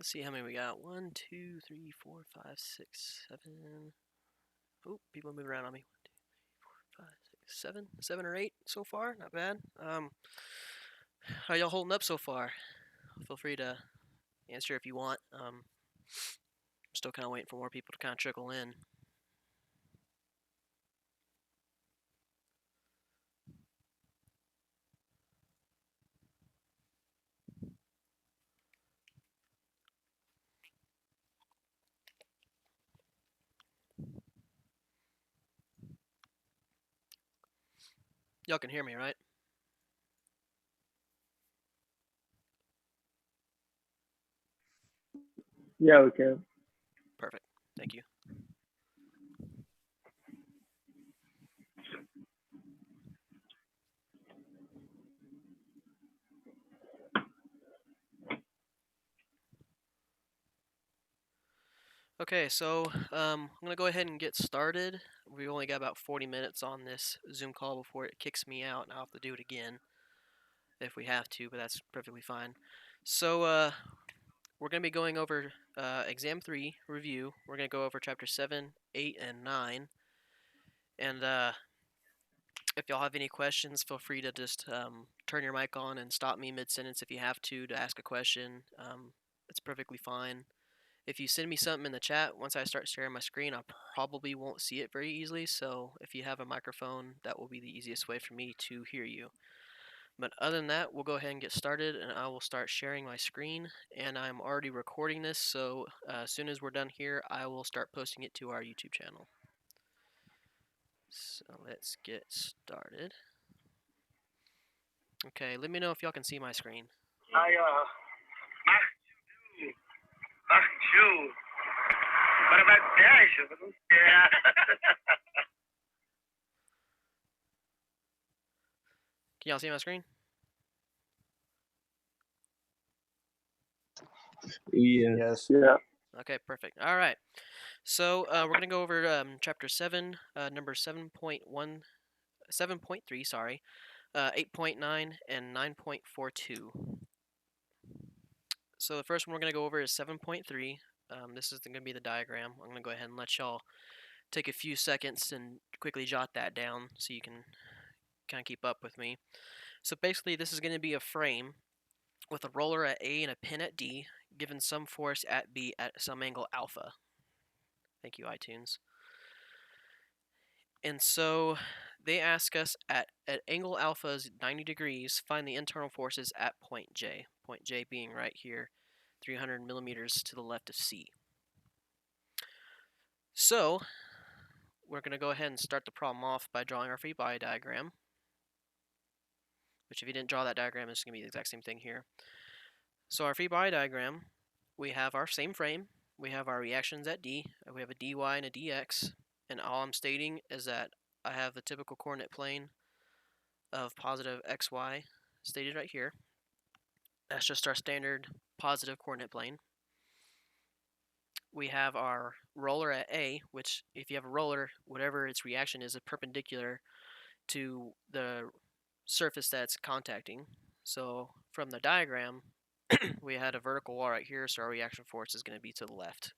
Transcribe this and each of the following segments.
Let's see how many we got. 1, 2, 3, 4, 5, 6, 7. Oh, people are moving around on me. 1, 2, 3, 4, 5, 6, 7. 7 or 8 so far. Not bad. How y'all holding up so far? Feel free to answer if you want. I'm still kind of waiting for more people to kind of trickle in. Y'all can hear me, right? Yeah, we can. Perfect. Thank you. Okay, so I'm gonna go ahead and get started. We only got about 40 minutes on this Zoom call before it kicks me out, and I'll have to do it again if we have to, but that's perfectly fine. So we're gonna be going over Exam 3 review. We're gonna go over Chapter 7, 8, and 9. And if y'all have any questions, feel free to just turn your mic on and stop me mid-sentence if you have to ask a question. It's perfectly fine. If you send me something in the chat, once I start sharing my screen, I probably won't see it very easily. So if you have a microphone, that will be the easiest way for me to hear you. But other than that, we'll go ahead and get started, and I will start sharing my screen. And I'm already recording this, so as soon as we're done here, I will start posting it to our YouTube channel. So let's get started. Okay, let me know if y'all can see my screen. Mach you. What about Dash? Yeah. Can y'all see my screen? Yes. Yeah. Okay, perfect. All right. So we're gonna go over Chapter 7, number 7.1, 7.3, sorry, 8.9, and 9.42. So the first one we're gonna go over is 7.3. This is gonna be the diagram. I'm gonna go ahead and let y'all take a few seconds and quickly jot that down so you can kind of keep up with me. So basically, this is going to be a frame with a roller at A and a pin at D, given some force at B at some angle alpha. Thank you, iTunes. And so they ask us at angle alpha is 90 degrees, find the internal forces at point J. Point J being right here, 300 millimeters to the left of C. So we're going to go ahead and start the problem off by drawing our free body diagram. Which if you didn't draw that diagram, it's going to be the exact same thing here. So our free body diagram, we have our same frame, we have our reactions at D, we have a dy and a dx, and all I'm stating is that I have the typical coordinate plane of positive xy stated right here. That's just our standard positive coordinate plane. We have our roller at A, which if you have a roller, whatever its reaction is perpendicular to the surface that's contacting. So from the diagram, we had a vertical wall right here, so our reaction force is going to be to the left,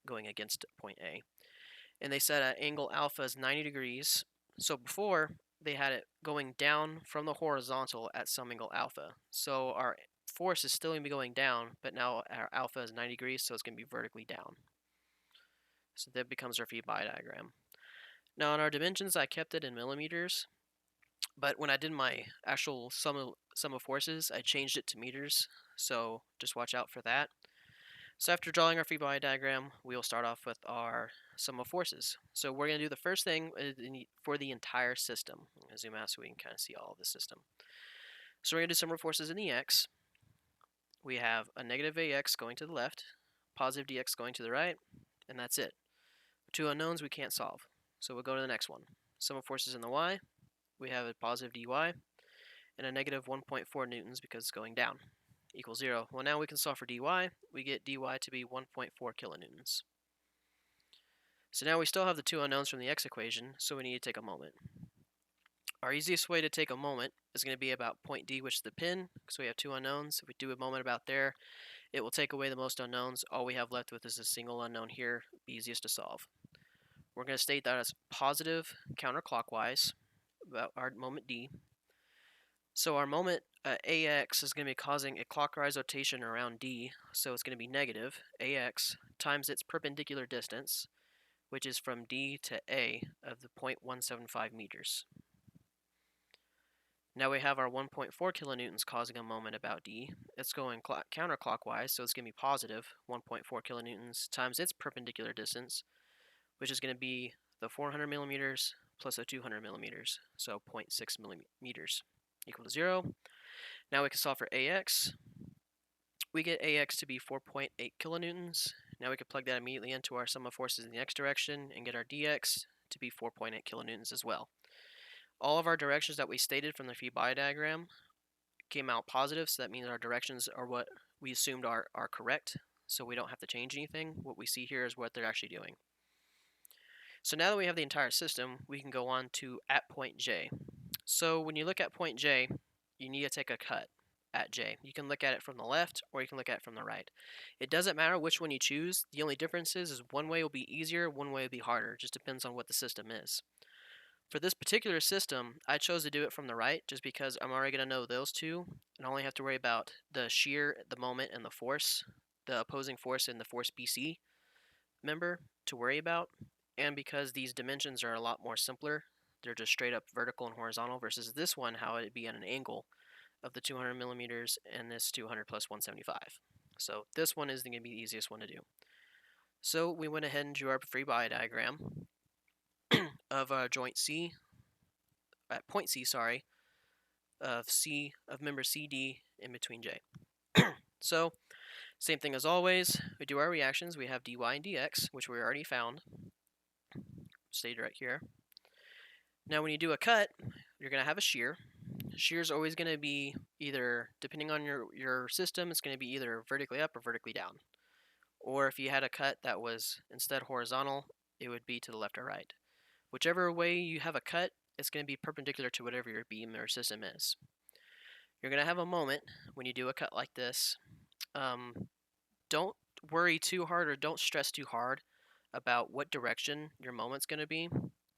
going against point A. And they said at angle alpha is 90 degrees. So before, they had it going down from the horizontal at some angle alpha. So our force is still going to be going down, but now our alpha is 90 degrees, so it's going to be vertically down. So that becomes our free body diagram. Now on our dimensions, I kept it in millimeters. But when I did my actual sum of forces, I changed it to meters, so just watch out for that. So after drawing our free body diagram, we'll start off with our sum of forces. So we're going to do the first thing for the entire system. I'm going to zoom out so we can kind of see all of the system. So we're going to do sum of forces in the x. We have a negative ax going to the left, positive dx going to the right, and that's it. Two unknowns we can't solve. So we'll go to the next one. Sum of forces in the y. We have a positive dy and a negative 1.4 newtons because it's going down, equals 0. Well, now we can solve for dy. We get dy to be 1.4 kilonewtons. So now we still have the two unknowns from the x equation, so we need to take a moment. Our easiest way to take a moment is going to be about point D, which is the pin, because we have two unknowns. If we do a moment about there, it will take away the most unknowns. All we have left with is a single unknown here, easiest to solve. We're going to state that as positive counterclockwise about our moment D. So our moment AX is going to be causing a clockwise rotation around D, so it's going to be negative AX times its perpendicular distance, which is from D to A of the 0.175 meters. Now we have our 1.4 kilonewtons causing a moment about D. It's going counterclockwise, so it's going to be positive 1.4 kilonewtons times its perpendicular distance, which is going to be the 400 millimeters plus the 200 millimeters, so 0.6 millimeters equal to 0. Now we can solve for AX. We get AX to be 4.8 kilonewtons. Now we can plug that immediately into our sum of forces in the x direction and get our dx to be 4.8 kilonewtons as well. All of our directions that we stated from the Phi-Bi diagram came out positive, so that means our directions are what we assumed are correct, so we don't have to change anything. What we see here is what they're actually doing. So now that we have the entire system, we can go on to at point J. So when you look at point J, you need to take a cut at J. You can look at it from the left or you can look at it from the right. It doesn't matter which one you choose. The only difference is one way will be easier, one way will be harder. It just depends on what the system is. For this particular system, I chose to do it from the right just because I'm already going to know those two and I only have to worry about the shear, the moment, and the force, the opposing force and the force BC member to worry about. And because these dimensions are a lot more simpler, they're just straight up vertical and horizontal versus this one, how it'd be at an angle of the 200 millimeters and this 200 plus 175. So this one is going to be the easiest one to do. So we went ahead and drew our Phi-Bi diagram of joint C, at point C, sorry, of member CD in between J. So same thing as always, we do our reactions. We have dy and dx, which we already found, stated right here. Now when you do a cut, you're going to have a shear. Shear is always going to be either, depending on your system, it's going to be either vertically up or vertically down. Or if you had a cut that was instead horizontal, it would be to the left or right. Whichever way you have a cut, it's going to be perpendicular to whatever your beam or system is. You're going to have a moment when you do a cut like this. Don't worry too hard or don't stress too hard about what direction your moment's going to be.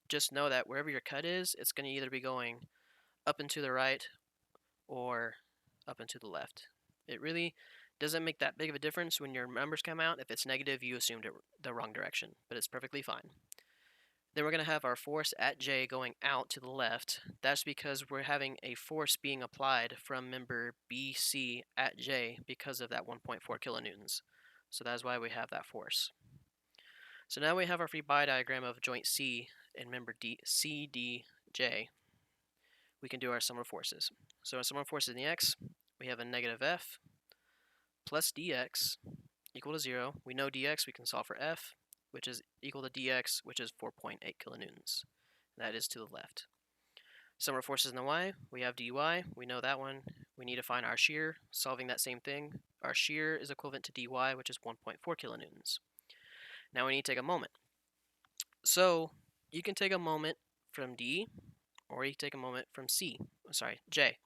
Just know that wherever your cut is, it's going to either be going up and to the right or up and to the left. It really doesn't make that big of a difference when your numbers come out. If it's negative, you assumed it the wrong direction, but it's perfectly fine. Then we're going to have our force at J going out to the left. That's because we're having a force being applied from member BC at J because of that 1.4 kilonewtons. So that's why we have that force. So now we have our Phi-Bi diagram of joint C and member CDJ. We can do our sum of forces. So our sum of forces in the x, we have a negative f plus dx equal to 0. We know dx, we can solve for f, which is equal to dx, which is 4.8 kilonewtons. That is to the left. Sum of forces in the y, we have dy, we know that one. We need to find our shear, solving that same thing. Our shear is equivalent to dy, which is 1.4 kilonewtons. Now we need to take a moment. So you can take a moment from D, or you can take a moment from J.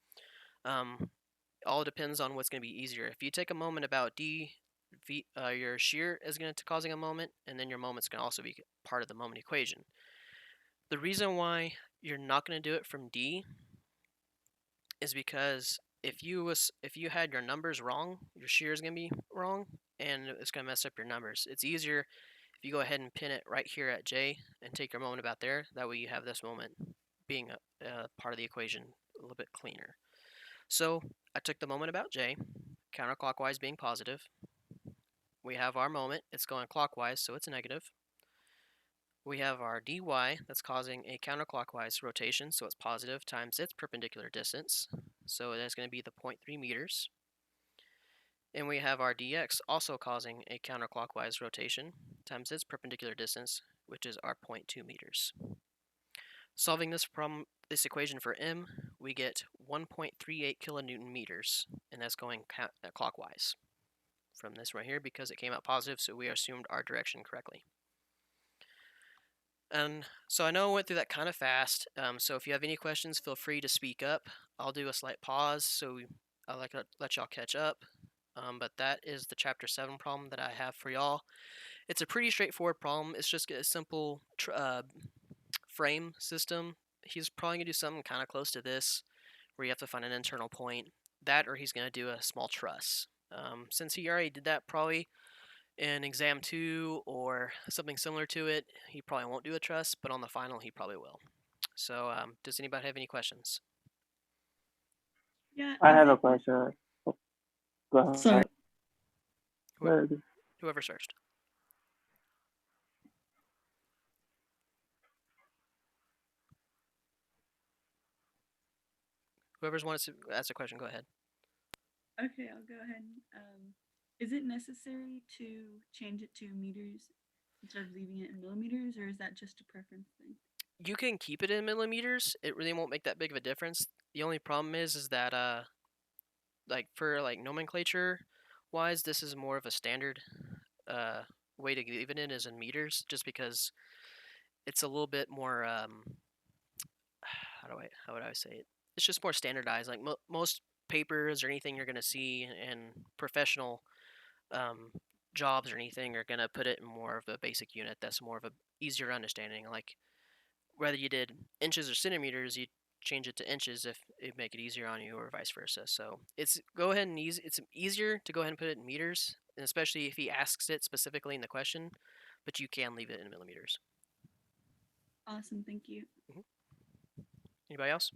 All depends on what's going to be easier. If you take a moment about D, your shear is going to causing a moment, and then your moment's going to also be part of the moment equation. The reason why you're not going to do it from D is because if you had your numbers wrong, your shear is going to be wrong, and it's going to mess up your numbers. It's easier if you go ahead and pin it right here at J and take your moment about there. That way you have this moment being a part of the equation a little bit cleaner. So I took the moment about J, counterclockwise being positive. We have our moment, it's going clockwise, so it's negative. We have our dy, that's causing a counterclockwise rotation, so it's positive, times its perpendicular distance, so that's going to be the 0.3 meters. And we have our dx also causing a counterclockwise rotation, times its perpendicular distance, which is our 0.2 meters. Solving this equation for m, we get 1.38 kilonewton meters, and that's going clockwise from this right here because it came out positive, so we assumed our direction correctly. And so I know I went through that kind of fast, so if you have any questions, feel free to speak up. I'll do a slight pause, so I'll let y'all catch up. But that is the Chapter 7 problem that I have for y'all. It's a pretty straightforward problem. It's just a simple frame system. He's probably going to do something kind of close to this, where you have to find an internal point. That, or he's going to do a small truss. Since he already did that probably in exam 2 or something similar to it, he probably won't do a truss, but on the final he probably will. So does anybody have any questions? Yeah. I have a question. Oh, go ahead. Sorry. Whoever's first. Whoever's wants to ask a question, go ahead. Okay, I'll go ahead. Is it necessary to change it to meters instead of leaving it in millimeters, or is that just a preference thing? You can keep it in millimeters. It really won't make that big of a difference. The only problem is that like for like nomenclature wise, this is more of a standard way to leave it in is in meters, just because it's a little bit more how would I say it? It's just more standardized. Like most papers or anything you're gonna see in professional um, jobs or anything are gonna put it in more of a basic unit that's more of a easier understanding. Like whether you did inches or centimeters, you change it to inches if it make it easier on you, or vice versa. So it's go ahead and it's easier to go ahead and put it in meters, and especially if he asks it specifically in the question. But you can leave it in millimeters. Awesome, thank you. Anybody else?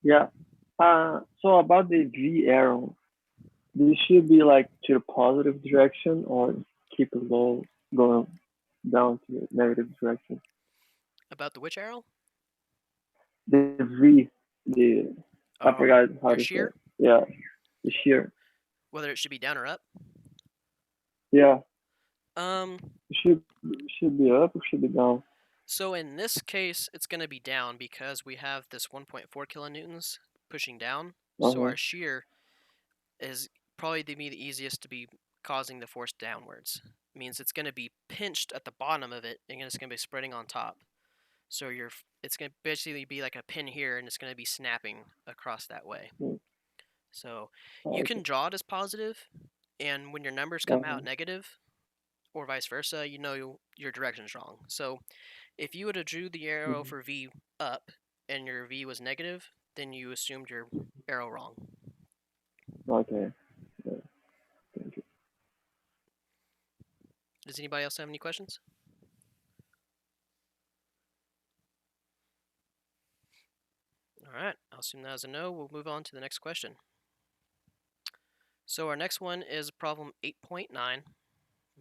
Yeah. So about the V arrow, this should be like to the positive direction or keep it low, going down to the negative direction. About the which arrow? The V, I forgot how your to say shear? it. Yeah, the shear. Whether it should be down or up? Yeah, Um, it should be up or should be down. so in this case, it's going to be down because we have this 1.4 kilonewtons pushing down. So Uh-huh. our shear is probably to be the easiest to be causing the force downwards. It means it's going to be pinched at the bottom of it, and it's going to be spreading on top. So it's going to basically be like a pin here, and it's going to be snapping across that way. Mm. So you Okay. can draw it as positive, and when your numbers come Uh-huh. out negative, or vice versa, you know your direction's wrong. So if you would have drew the arrow Mhm. for V up and your V was negative, then you assumed your arrow wrong. Okay. Yeah. Thank you. Does anybody else have any questions? All right, I'll assume that as a no. We'll move on to the next question. So our next one is problem 8.9. Let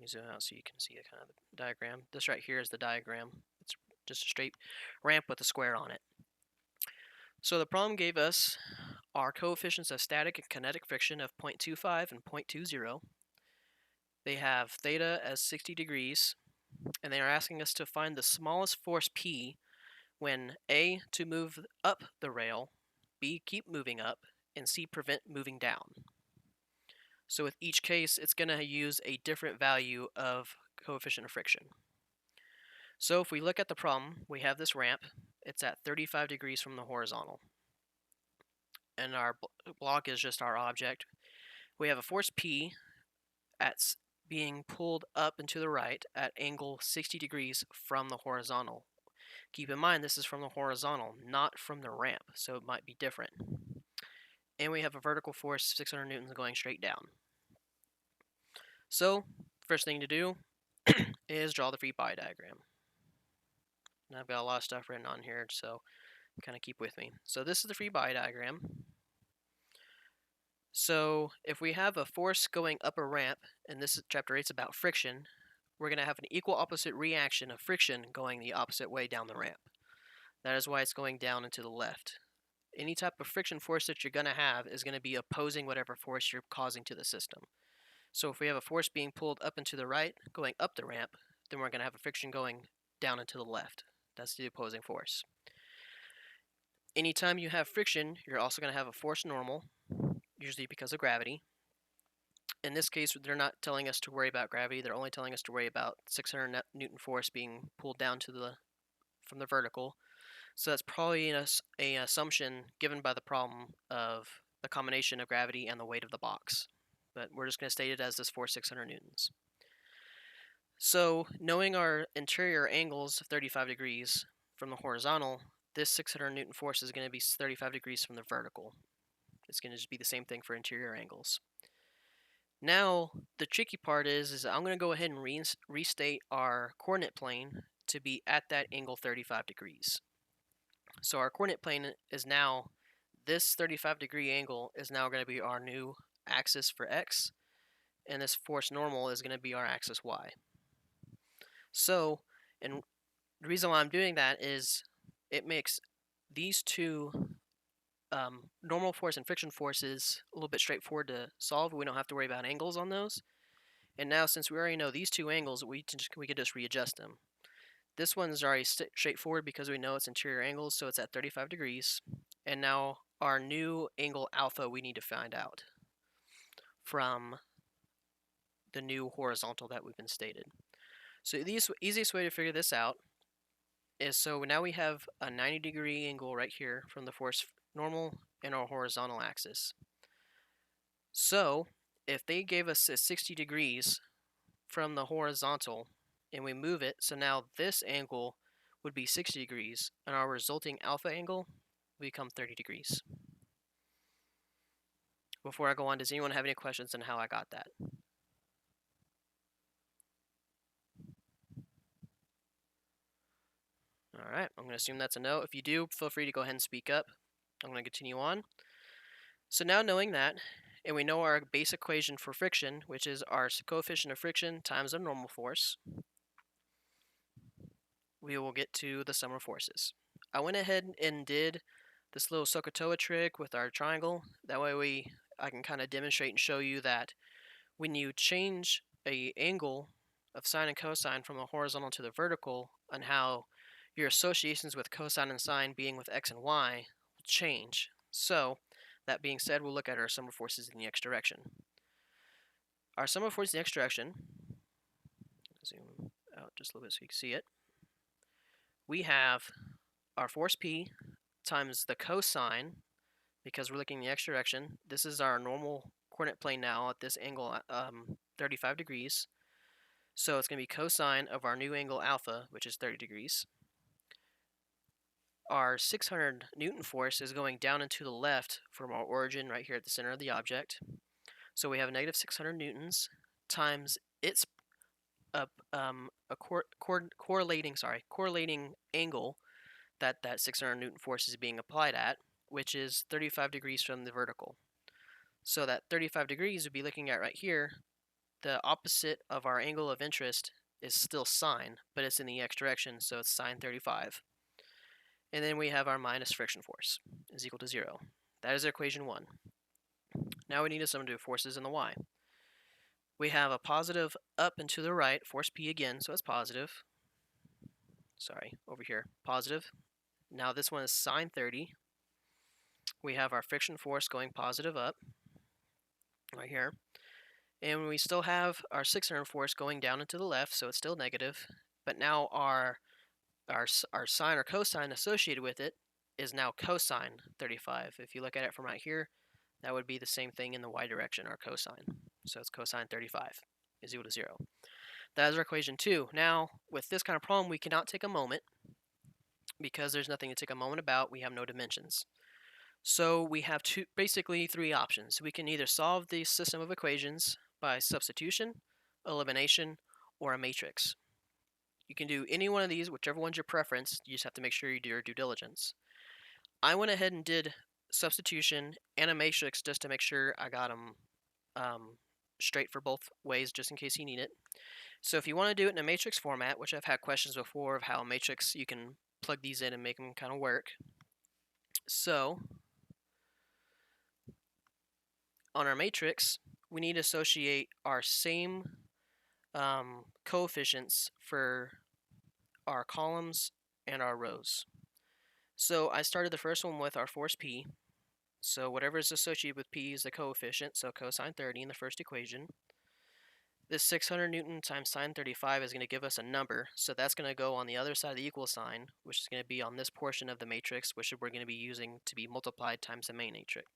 me zoom out so you can see the kind of the diagram. This right here is the diagram. It's just a straight ramp with a square on it. So the problem gave us our coefficients of static and kinetic friction of 0.25 and 0.20. They have theta as 60 degrees, and they are asking us to find the smallest force P when A, to move up the rail, B, keep moving up, and C, prevent moving down. So with each case, it's going to use a different value of coefficient of friction. So if we look at the problem, we have this ramp. It's at 35 degrees from the horizontal. And our block is just our object. We have a force P at being pulled up and to the right at angle 60 degrees from the horizontal. Keep in mind this is from the horizontal, not from the ramp, so it might be different. And we have a vertical force 600 newtons going straight down. So first thing to do is draw the free body diagram. And I've got a lot of stuff written on here, so kind of keep with me. So this is the free body diagram. So if we have a force going up a ramp, and this is chapter 8 is about friction, we're going to have an equal opposite reaction of friction going the opposite way down the ramp. That is why it's going down and to the left. Any type of friction force that you're going to have is going to be opposing whatever force you're causing to the system. So if we have a force being pulled up and to the right, going up the ramp, then we're going to have a friction going down and to the left. That's the opposing force. Anytime you have friction, you're also going to have a force normal, usually because of gravity. In this case, they're not telling us to worry about gravity. They're only telling us to worry about 600 Newton force being pulled down from the vertical. So that's probably an assumption given by the problem of the combination of gravity and the weight of the box. But we're just going to state it as this force 600 newtons. So knowing our interior angles of 35 degrees from the horizontal, this 600 Newton force is going to be 35 degrees from the vertical. It's going to just be the same thing for interior angles. Now, the tricky part is I'm going to go ahead and restate our coordinate plane to be at that angle 35 degrees. So our coordinate plane is now, this 35 degree angle is now going to be our new axis for x, and this force normal is going to be our axis y. So, and the reason why I'm doing that is it makes these two normal force and friction forces a little bit straightforward to solve. We don't have to worry about angles on those. And now, since we already know these two angles, we can just readjust them. This one's already straightforward because we know it's interior angles, so it's at 35 degrees. And now our new angle alpha we need to find out from the new horizontal that we've been stated. So the easiest way to figure this out is, so now we have a 90 degree angle right here from the force normal and our horizontal axis. So if they gave us a 60 degrees from the horizontal and we move it, so now this angle would be 60 degrees and our resulting alpha angle will become 30 degrees. Before I go on, does anyone have any questions on how I got that? Alright, I'm going to assume that's a no. If you do, feel free to go ahead and speak up. I'm going to continue on. So now knowing that, and we know our base equation for friction, which is our coefficient of friction times the normal force, we will get to the sum of forces. I went ahead and did this little SOHCAHTOA trick with our triangle. That way I can kind of demonstrate and show you that when you change a angle of sine and cosine from the horizontal to the vertical, and how your associations with cosine and sine being with x and y will change. So, that being said, we'll look at our sum of forces in the x direction. Our sum of forces in the x direction, zoom out just a little bit so you can see it, we have our force P times the cosine, because we're looking in the x direction. This is our normal coordinate plane now at this angle 35 degrees. So it's going to be cosine of our new angle alpha, which is 30 degrees. Our 600 Newton force is going down and to the left from our origin right here at the center of the object. So we have negative 600 newtons times its correlating angle that 600 Newton force is being applied at, which is 35 degrees from the vertical. So that 35 degrees would be looking at right here. The opposite of our angle of interest is still sine, but it's in the x direction, so it's sine 35. And then we have our minus friction force is equal to 0. That is equation 1. Now we need to sum the forces in the y. We have a positive up and to the right, force P again, so it's positive. Sorry, over here, positive. Now this one is sine 30. We have our friction force going positive up, right here. And we still have our 600 force going down and to the left, so it's still negative. But now our sine or cosine associated with it is now cosine 35. If you look at it from right here, that would be the same thing in the y direction, our cosine. So it's cosine 35 is equal to 0. That is our equation 2. Now, with this kind of problem, we cannot take a moment because there's nothing to take a moment about. We have no dimensions. So we have basically three options. We can either solve the system of equations by substitution, elimination, or a matrix. You can do any one of these, whichever one's your preference. You just have to make sure you do your due diligence. I went ahead and did substitution and a matrix just to make sure I got them straight for both ways, just in case you need it. So if you want to do it in a matrix format, which I've had questions before of how a matrix, you can plug these in and make them kind of work. So on our matrix, we need to associate our same coefficients for our columns and our rows. So I started the first one with our force P. So whatever is associated with P is the coefficient, so cosine 30 in the first equation. This 600 Newton times sine 35 is going to give us a number, so that's going to go on the other side of the equal sign, which is going to be on this portion of the matrix, which we're going to be using to be multiplied times the main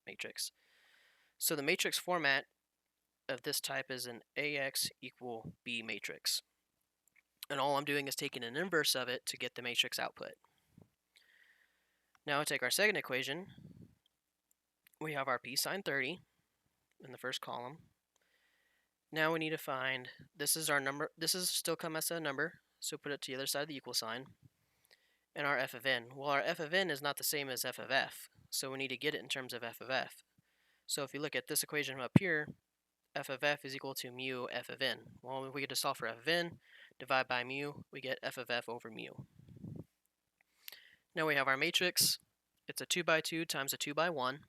matrix. So the matrix format of this type is an AX equal B matrix. And all I'm doing is taking an inverse of it to get the matrix output. Now I take our second equation. We have our P sine 30 in the first column. Now we need to find, this is our number, this is still come as a number, so put it to the other side of the equal sign. And our f of n. Well, our f of n is not the same as f of f, so we need to get it in terms of f of f. So if you look at this equation up here, f of f is equal to mu f of n. Well, if we get to solve for f of n, divide by mu, we get f of f over mu. Now we have our matrix. It's a 2 by 2 times a 2 by 1.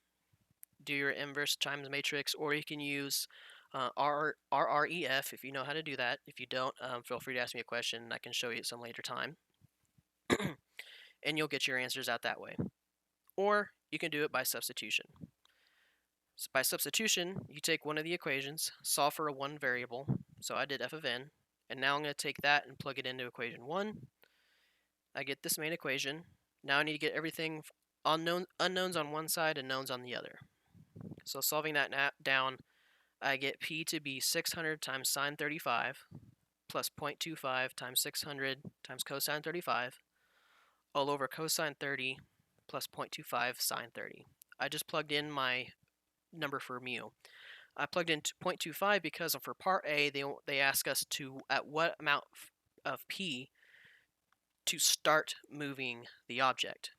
Do your inverse times matrix, or you can use RREF if you know how to do that. If you don't, feel free to ask me a question and I can show you at some later time. And you'll get your answers out that way. Or you can do it by substitution. So by substitution, you take one of the equations, solve for a one variable. So I did f of n, and now I'm going to take that and plug it into equation 1. I get this main equation. Now I need to get everything unknowns on one side and knowns on the other. So solving that down, I get P to be 600 times sine 35 plus 0.25 times 600 times cosine 35 all over cosine 30 plus 0.25 sine 30. I just plugged in my number for mu. I plugged in 0.25 because for part A, they ask us to at what amount of P to start moving the object.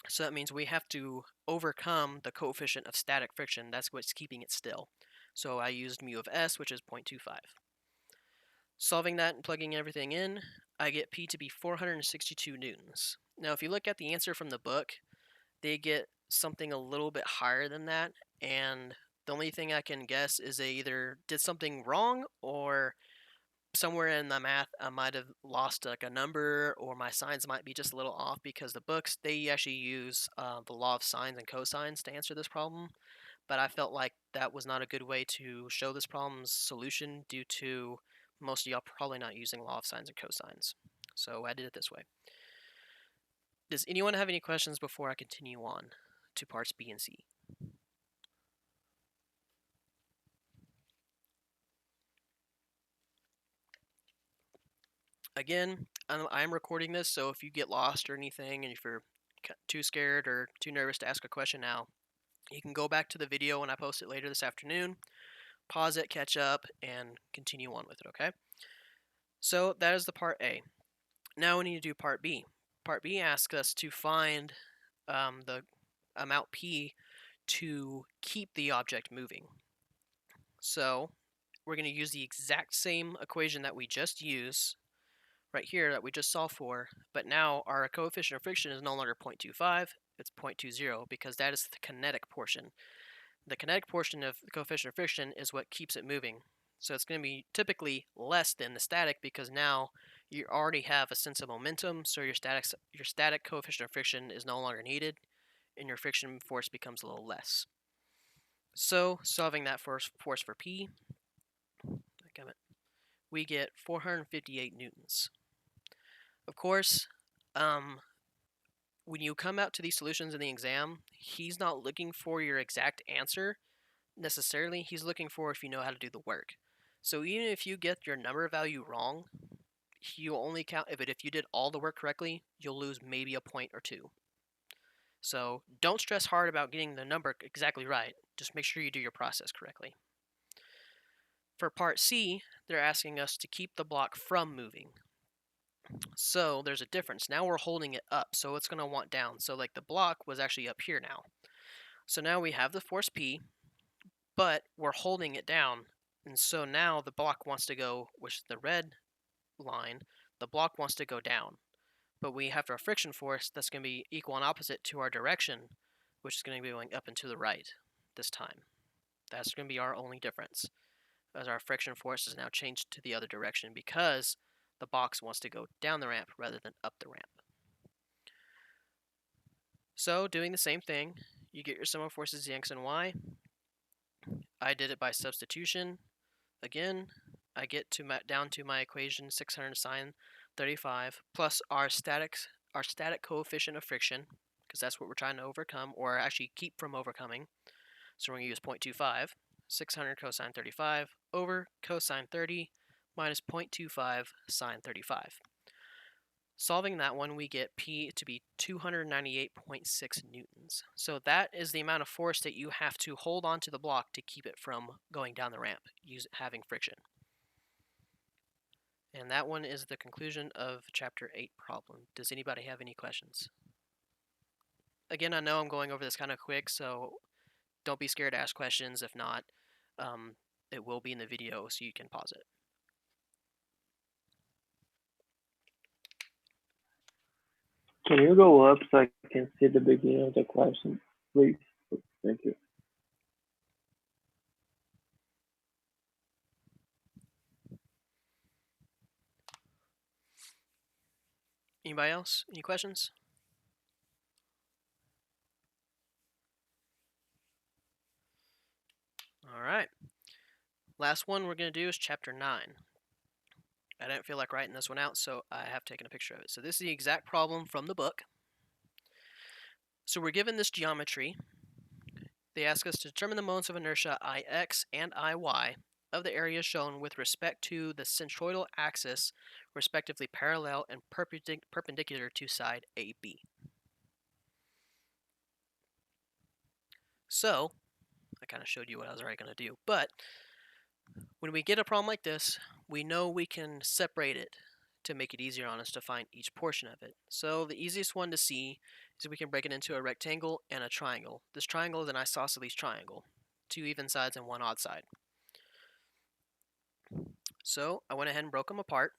So that means we have to overcome the coefficient of static friction. That's what's keeping it still. So I used mu of s, which is 0.25. Solving that and plugging everything in, I get P to be 462 newtons. Now, if you look at the answer from the book, they get something a little bit higher than that, and the only thing I can guess is they either did something wrong or somewhere in the math I might have lost like a number, or my signs might be just a little off, because the books, they actually use the law of sines and cosines to answer this problem. But I felt like that was not a good way to show this problem's solution due to most of y'all probably not using law of sines and cosines. So I did it this way. Does anyone have any questions before I continue on to parts B and C? Again, I'm recording this, so if you get lost or anything, and if you're too scared or too nervous to ask a question now, you can go back to the video when I post it later this afternoon, pause it, catch up, and continue on with it, okay? So that is the part A. Now we need to do part B. Part B asks us to find the amount P to keep the object moving. So we're going to use the exact same equation that we just used right here that we just solved for, but now our coefficient of friction is no longer 0.25, it's 0.20, because that is the kinetic portion. The kinetic portion of the coefficient of friction is what keeps it moving. So it's going to be typically less than the static, because now you already have a sense of momentum, so your static coefficient of friction is no longer needed, and your friction force becomes a little less. So solving that force for P, we get 458 newtons. Of course, when you come out to these solutions in the exam, he's not looking for your exact answer necessarily. He's looking for if you know how to do the work. So even if you get your number value wrong, you only count if you did all the work correctly, you'll lose maybe a point or two. So don't stress hard about getting the number exactly right. Just make sure you do your process correctly. For part C, they're asking us to keep the block from moving. So there's a difference. Now we're holding it up, so it's going to want down. So like the block was actually up here now. So now we have the force P, but we're holding it down. And so now the block wants to go, which is the red line, the block wants to go down. But we have our friction force that's going to be equal and opposite to our direction, which is going to be going up and to the right this time. That's going to be our only difference, as our friction force is now changed to the other direction because the box wants to go down the ramp rather than up the ramp. So doing the same thing, you get your sum of forces x and y. I did it by substitution. Again, I get down to my equation 600 sine 35 plus our static coefficient of friction, because that's what we're trying to overcome, or actually keep from overcoming. So we're going to use 0.25, 600 cosine 35 over cosine 30 minus 0.25 sine 35. Solving that one, we get P to be 298.6 newtons. So that is the amount of force that you have to hold onto the block to keep it from going down the ramp, having friction. And that one is the conclusion of Chapter 8 problem. Does anybody have any questions? Again, I know I'm going over this kind of quick, so don't be scared to ask questions. If not, it will be in the video, so you can pause it. Can you go up so I can see the beginning of the question, please? Thank you. Anybody else? Any questions? All right. Last one we're going to do is Chapter 9. I didn't feel like writing this one out, so I have taken a picture of it. So this is the exact problem from the book. So we're given this geometry. They ask us to determine the moments of inertia Ix and Iy of the area shown with respect to the centroidal axis, respectively parallel and perpendicular to side AB. So, I kind of showed you what I was already going to do, but when we get a problem like this, we know we can separate it to make it easier on us to find each portion of it. So the easiest one to see is we can break it into a rectangle and a triangle. This triangle is an isosceles triangle, 2 even sides and 1 odd side. So I went ahead and broke them apart.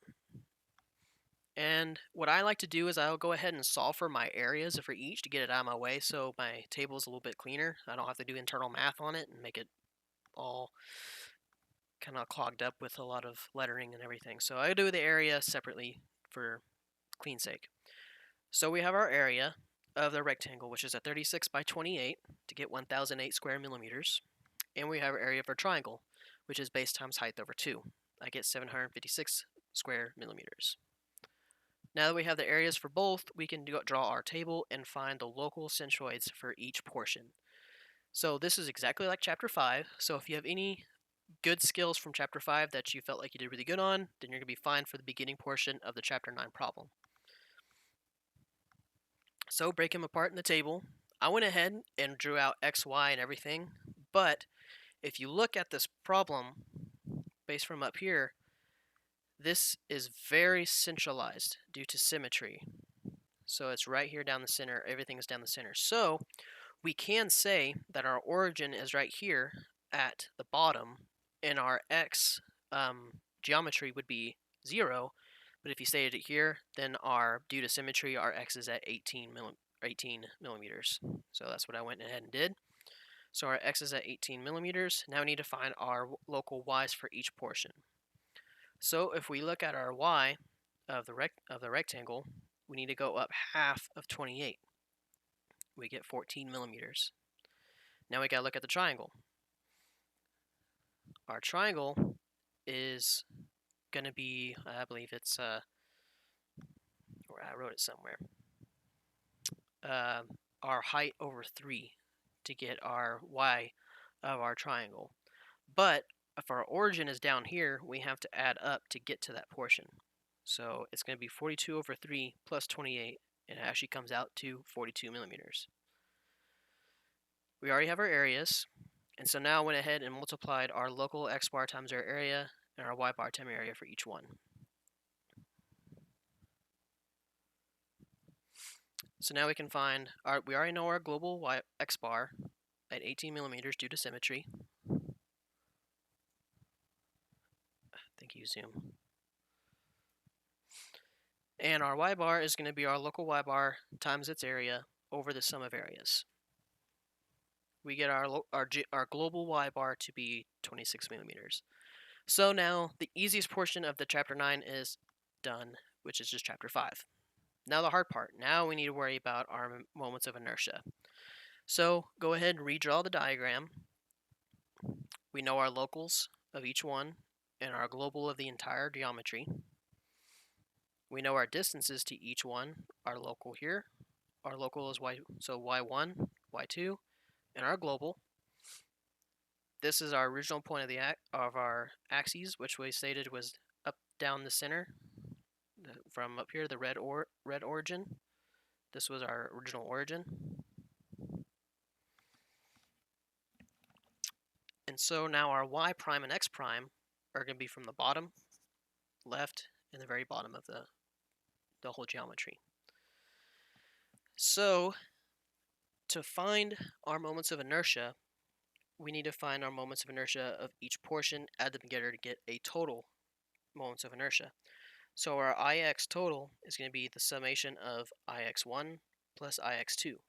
And what I like to do is I'll go ahead and solve for my areas for each to get it out of my way so my table is a little bit cleaner. I don't have to do internal math on it and make it all kind of clogged up with a lot of lettering and everything. So I do the area separately for clean sake. So we have our area of the rectangle, which is a 36 by 28 to get 1008 square millimeters. And we have our area of our triangle, which is base times height over 2. I get 756 square millimeters. Now that we have the areas for both, we can draw our table and find the local centroids for each portion. So this is exactly like Chapter 5. So if you have any good skills from Chapter 5 that you felt like you did really good on, then you're going to be fine for the beginning portion of the Chapter 9 problem. So break them apart in the table. I went ahead and drew out X, Y, and everything, but if you look at this problem based from up here, this is very centralized due to symmetry. So it's right here down the center, everything is down the center. So we can say that our origin is right here at the bottom, and our X geometry would be 0. But if you stated it here, then due to symmetry, our X is at 18 millimeters. So that's what I went ahead and did. So our X is at 18 millimeters. Now we need to find our local Y's for each portion. So if we look at our Y of the rectangle, we need to go up half of 28. We get 14 millimeters. Now we got to look at the triangle. Our triangle is going to be, I believe it's, I wrote it somewhere, our height over 3 to get our Y of our triangle. But if our origin is down here, we have to add up to get to that portion. So it's going to be 42 over 3 plus 28, and it actually comes out to 42 millimeters. We already have our areas, and so now I went ahead and multiplied our local X bar times our area and our Y bar times our area for each one. So now we can find, we already know our global X bar at 18 millimeters due to symmetry. Thank you, Zoom. And our Y bar is going to be our local Y bar times its area over the sum of areas. We get our global Y bar to be 26 millimeters. So now the easiest portion of the Chapter 9 is done, which is just Chapter 5. Now the hard part. Now we need to worry about our moments of inertia. So go ahead and redraw the diagram. We know our locals of each one and our global of the entire geometry. We know our distances to each one, our local here. Our local is Y, so Y1, Y2, and our global. this is our original point of the of our axes, which we stated was up, down the center, from up here, the red origin. This was our original origin. And so now our y prime and x prime are going to be from the bottom, left, and the very bottom of the whole geometry. So to find our moments of inertia, we need to find our moments of inertia of each portion, add them together to get a total moments of inertia. So our Ix total is going to be the summation of Ix1 plus Ix2,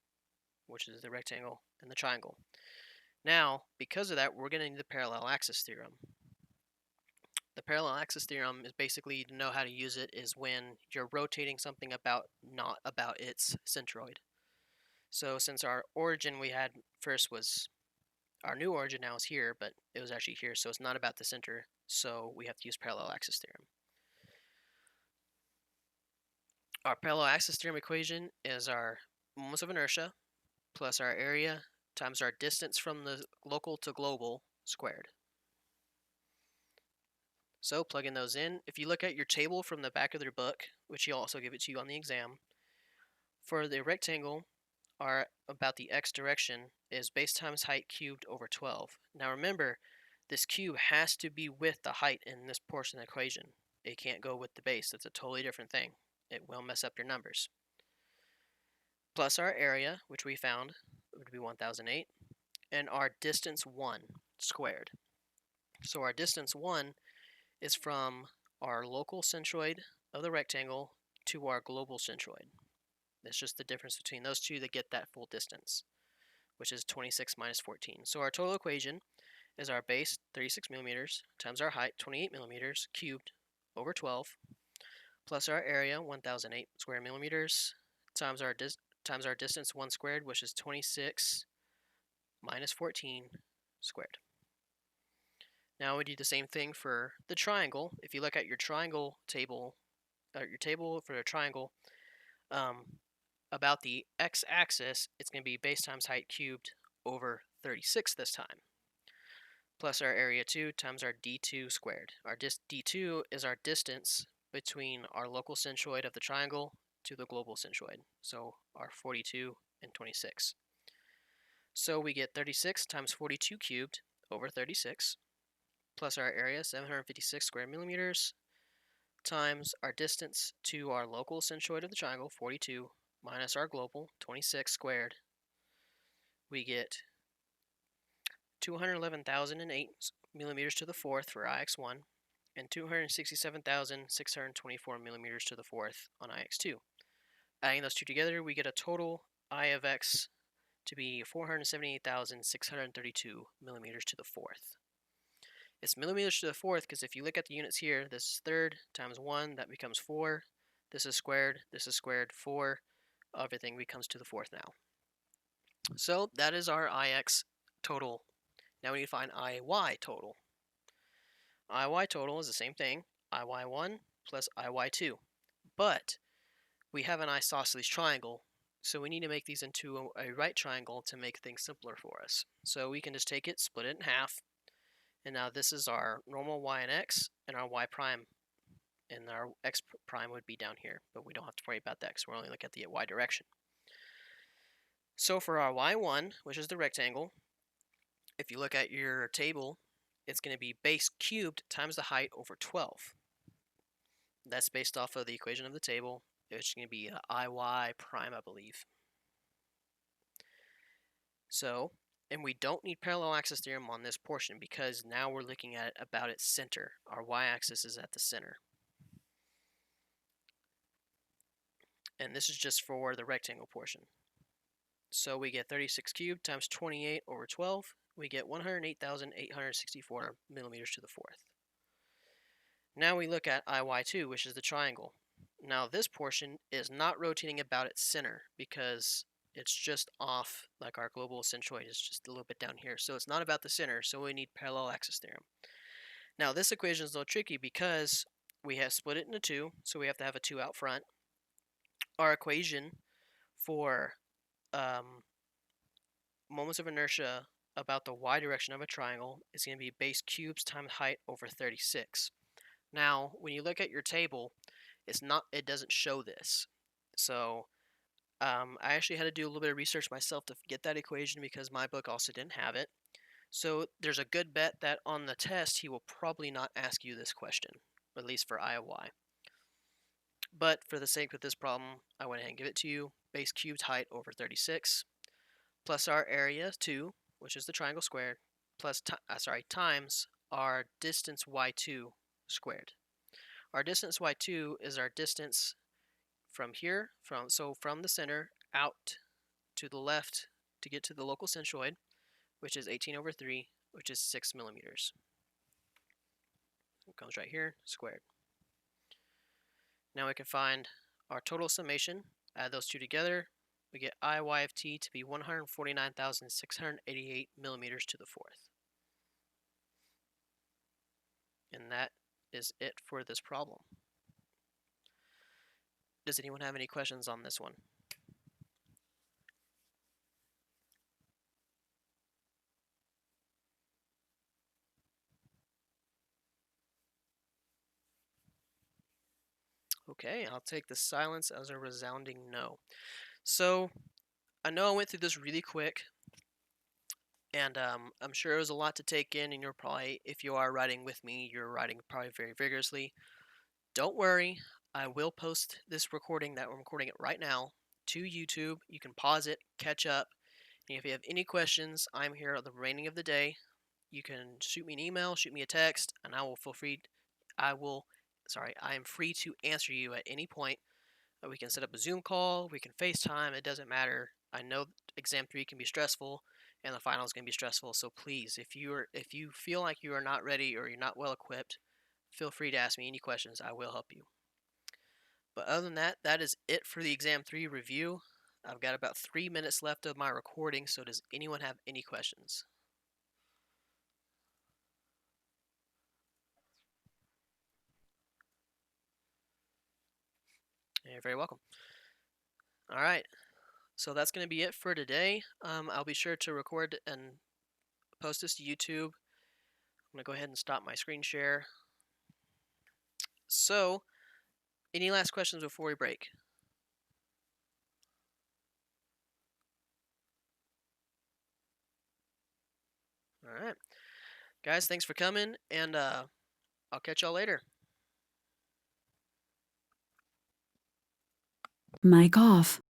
which is the rectangle and the triangle. Now, because of that, we're going to need the parallel axis theorem. The parallel axis theorem is basically, to know how to use it, is when you're rotating something not about its centroid. So since our origin we had first was, our new origin now is here, but it was actually here, so it's not about the center, so we have to use parallel axis theorem. Our parallel axis theorem equation is our moments of inertia plus our area times our distance from the local to global squared. So plugging those in, if you look at your table from the back of their book, which he'll also give it to you on the exam, for the rectangle, our about the x direction is base times height cubed over 12. Now remember, this cube has to be with the height in this portion of the equation. It can't go with the base. That's a totally different thing. It will mess up your numbers. Plus our area, which we found would be 1008, and our distance 1 squared. So our distance 1 is from our local centroid of the rectangle to our global centroid. It's just the difference between those two that get that full distance, which is 26 minus 14. So our total equation is our base, 36 millimeters, times our height, 28 millimeters, cubed over 12, plus our area, 1008 square millimeters, times our distance 1 squared, which is 26 minus 14 squared. Now we do the same thing for the triangle. If you look at your triangle table, your table for the triangle, about the x-axis, it's going to be base times height cubed over 36 this time, plus our area 2 times our d2 squared. Our d2 is our distance between our local centroid of the triangle to the global centroid, so our 42 and 26. So we get 36 times 42 cubed over 36, plus our area, 756 square millimeters, times our distance to our local centroid of the triangle, 42, minus our global, 26 squared. We get 211,008 millimeters to the fourth for Ix1, and 267,624 millimeters to the fourth on Ix2. Adding those two together, we get a total I of x to be 478,632 millimeters to the fourth. It's millimeters to the fourth because if you look at the units here, this is third times 1, that becomes 4. This is squared, 4. Everything becomes to the fourth now. So that is our Ix total. Now we need to find Iy total. Iy total is the same thing, Iy1 plus Iy2. But we have an isosceles triangle, so we need to make these into a right triangle to make things simpler for us. So we can just take it, split it in half, and now this is our normal y and x, and our y prime, and our x prime would be down here, but we don't have to worry about that because we're only looking at the y direction. So for our y1, which is the rectangle, if you look at your table, it's going to be base cubed times the height over 12. That's based off of the equation of the table. It's going to be Iy prime, I believe. So, and we don't need parallel axis theorem on this portion because now we're looking at about its center. Our y-axis is at the center. And this is just for the rectangle portion. So we get 36 cubed times 28 over 12. We get 108,864 millimeters to the fourth. Now we look at Iy2, which is the triangle. Now this portion is not rotating about its center because it's just off, like our global centroid is just a little bit down here. So it's not about the center, so we need parallel axis theorem. Now this equation is a little tricky because we have split it into 2, so we have to have a 2 out front. Our equation for moments of inertia about the y direction of a triangle is going to be base cubes times height over 36. Now, when you look at your table, it doesn't show this. So I actually had to do a little bit of research myself to get that equation because my book also didn't have it. So there's a good bet that on the test he will probably not ask you this question, at least for IOY. But for the sake of this problem, I went ahead and give it to you. Base cubed height over 36 plus our area 2, which is the triangle squared, plus times our distance y2 squared. Our distance y2 is our distance from here, from the center out to the left to get to the local centroid, which is 18 over 3, which is 6 millimeters. It comes right here, squared. Now we can find our total summation, add those two together, we get IY of t to be 149,688 millimeters to the fourth. And that is it for this problem. Does anyone have any questions on this one? Okay, I'll take the silence as a resounding no. So, I know I went through this really quick, and I'm sure it was a lot to take in, and you're probably, if you are writing with me, you're writing probably very vigorously. Don't worry, I will post this recording that I'm recording it right now to YouTube. You can pause it, catch up, and if you have any questions, I'm here the remaining of the day. You can shoot me an email, shoot me a text, and I am free to answer you at any point. We can set up a Zoom call, we can FaceTime, it doesn't matter. I know exam 3 can be stressful and the final is going to be stressful, so please, if you feel like you are not ready or you're not well equipped, feel free to ask me any questions. I will help you. But other than that, that is it for the exam 3 review. I've got about 3 minutes left of my recording, so does anyone have any questions? You're very welcome. All right, so that's going to be it for today. I'll be sure to record and post this to YouTube. I'm going to go ahead and stop my screen share. So, any last questions before we break? All right. Guys, thanks for coming, and I'll catch y'all later. Mic off.